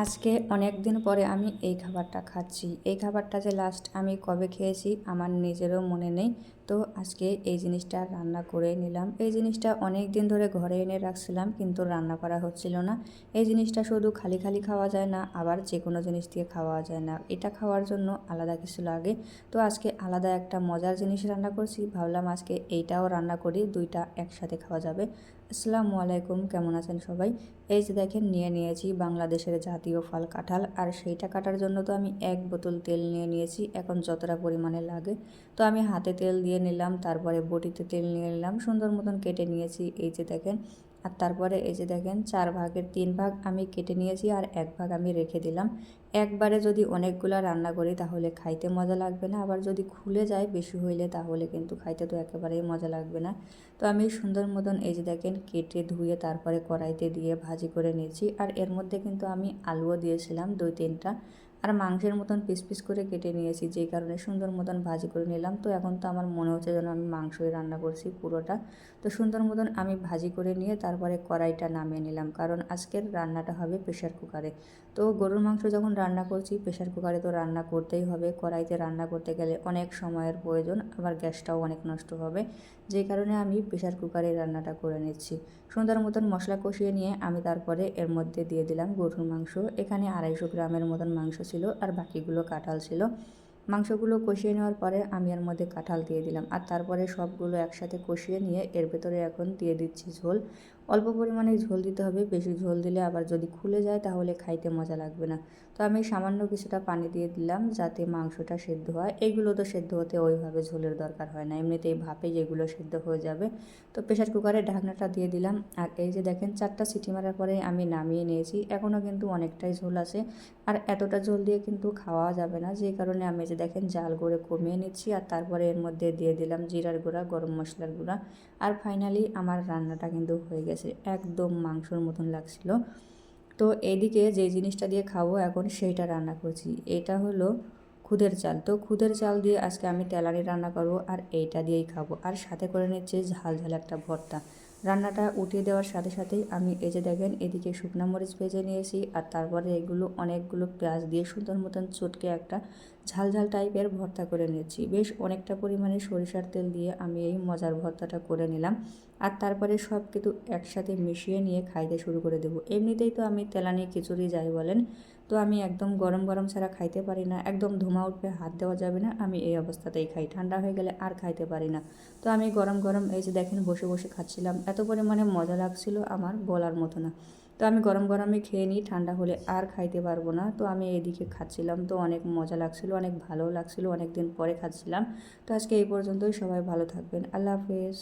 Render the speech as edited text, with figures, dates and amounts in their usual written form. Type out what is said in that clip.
আজকে অনেক দিন পরে আমি এই খাবারটা খাচ্ছি। এই খাবারটা যে লাস্ট আমি কবে খেয়েছি আমার নিজেরও মনে নেই। তো আজকে এই জিনিসটা রান্না করে নিলাম। এই জিনিসটা অনেক দিন ধরে ঘরে এনে রাখছিলাম কিন্তু রান্না করা হচ্ছিল না। এই জিনিসটা শুধু খালি খালি খাওয়া যায় না, আবার যে কোনো জিনিস দিয়ে খাওয়া যায় না। এটা খাওয়ার জন্য আলাদা কিছু লাগে। তো আজকে আলাদা একটা মজার জিনিস রান্না করছি। ভাবলাম আজকে এইটাও রান্না করি, দুইটা একসাথে খাওয়া যাবে। আসসালামু আলাইকুম, কেমন আছেন সবাই? এই যে দেখেন নিয়ে নিয়েছি বাংলাদেশের জাতীয় ফল কাঁঠাল, আর সেইটা কাটার জন্য তো আমি 1 বোতল তেল নিয়ে নিয়েছি। এখন যতটা পরিমাণে লাগে তো আমি হাতে তেল দিয়ে নিলাম, তারপরে বটিতে তেল নিয়ে নিলাম, সুন্দর মতন কেটে নিয়েছি। এই যে দেখেন, আর তারপরে এই যে দেখেন 4 ভাগের 3 ভাগ আমি কেটে নিয়েছি আর 1 ভাগ আমি রেখে দিলাম। একবারে যদি অনেকগুলা রান্না করি তাহলে খাইতে মজা লাগবে না, আবার যদি খুলে যায় বেশি হইলে তাহলে কিন্তু খাইতে তো একেবারেই মজা লাগবে না। তো আমি সুন্দর মতন এই যে দেখেন কেটে ধুয়ে তারপরে কড়াইতে দিয়ে ভাজি করে নিয়েছি। আর এর মধ্যে কিন্তু আমি আলুও দিয়েছিলাম 2-3টা, আর মাংসের মতন পিস পিস করে কেটে নিয়েছি, যেই কারণে সুন্দর মতন ভাজি করে নিলাম। তো এখন তো আমার মনে হচ্ছে যেন আমি মাংসই রান্না করছি পুরোটা। তো সুন্দর মতন আমি ভাজি করে নিয়ে তারপরে কড়াইটা নামিয়ে নিলাম, কারণ আজকের রান্নাটা হবে প্রেশার কুকারে। তো গরুর মাংস যখন রান্না করছি প্রেশার কুকারে তো রান্না করতেই হবে। কড়াইতে রান্না করতে গেলে অনেক সময়ের প্রয়োজন, আবার গ্যাসটাও অনেক নষ্ট হবে, যেই কারণে আমি প্রেশার কুকারে রান্নাটা করে নিচ্ছি। সুন্দর মতন মশলা কষিয়ে নিয়ে আমি তারপরে এর মধ্যে দিয়ে দিলাম গরুর মাংস। এখানে 250 গ্রামের মতন মাংস ছিল আর বাকিগুলো কাঁঠাল ছিল। মাংসগুলো কষিয়ে নেওয়ার পরে আমি এর মধ্যে কাঁঠাল দিয়ে দিলাম, আর তারপরে সবগুলো একসাথে কষিয়ে নিয়ে এর ভেতরে এখন দিয়ে দিচ্ছি ঝোল। অল্প পরিমাণে ঝোল দিতে হবে, বেশি ঝোল দিলে আবার যদি খুলে যায় তাহলে খাইতে মজা লাগবে না। তো আমি সামান্য কিছুটা পানি দিয়ে দিলাম যাতে মাংসটা সেদ্ধ হয়। এইগুলো তো সেদ্ধ হতে ওইভাবে ঝোলের দরকার হয় না, এমনিতেই ভাপে যেগুলো সেদ্ধ হয়ে যাবে। তো প্রেশার কুকারে ঢাকনাটা দিয়ে দিলাম, আর এই যে দেখেন 4টা সিটি মারার পরে আমি নামিয়ে নিয়েছি। এখনও কিন্তু অনেকটাই ঝোল আছে, আর এতটা ঝোল দিয়ে কিন্তু খাওয়া যাবে না, যেই কারণে আমি যে দেখেন জাল করে কমিয়ে নিচ্ছি। আর তারপরে এর মধ্যে দিয়ে দিলাম জিরার গুঁড়া, গরম মশলার গুঁড়া। আর ফাইনালি আমার রান্নাটা কিন্তু হয়ে গেছে, একদম মাংসর মতন লাগছিল। তো এইদিকে যে জিনিসটা দিয়ে খাবো এখন সেইটা রান্না করছি। এটা হলো খুদের চাল। তো খুদের চাল দিয়ে আজকে আমি তেলানি রান্না করবো, আর এইটা দিয়েই খাবো। আর সাথে করে নিচ্ছে ঝাল ঝাল একটা ভর্তা। রান্নাটা উঠিয়ে দেওয়ার সাথে সাথেই আমি এই যে দেখেন এদিকে শুকনো মরিচ ভেজে নিয়েছি, আর তারপরে এগুলো অনেকগুলো পেঁয়াজ দিয়ে সুন্দর মতন চটকে একটা ঝাল ঝাল টাইপের ভর্তা করে নিয়েছি। বেশ অনেকটা পরিমাণে সরিষার তেল দিয়ে আমি এই মজার ভর্তাটা করে নিলাম। আর তারপরে সব কিছু একসাথে মিশিয়ে নিয়ে খাইতে শুরু করে দেবো। এমনিতেই তো আমি তেলানি খিচুড়ি যাই বলেন, তো আমি একদম গরম গরম ছাড়া খাইতে পারি না, একদম ধোঁয়া উঠবে, হাত দেওয়া যাবে না, আমি এই অবস্থাতেই খাই। ঠান্ডা হয়ে গেলে আর খাইতে পারি না। তো আমি গরম গরম এই যে দেখেন বসে বসে খাচ্ছিলাম, এত পরিমাণে মজা লাগছিল আমার বলার মতো না। তো আমি গরম গরমই খেয়ে নিই, ঠান্ডা হলে আর খাইতে পারবো না। তো আমি এদিকে খাচ্ছিলাম, তো অনেক মজা লাগছিল, অনেক ভালো লাগছিল, অনেক দিন পরে খাচ্ছিলাম। তো আজকে এই পর্যন্তই, সবাই ভালো থাকবেন, আল্লাহ হাফেজ।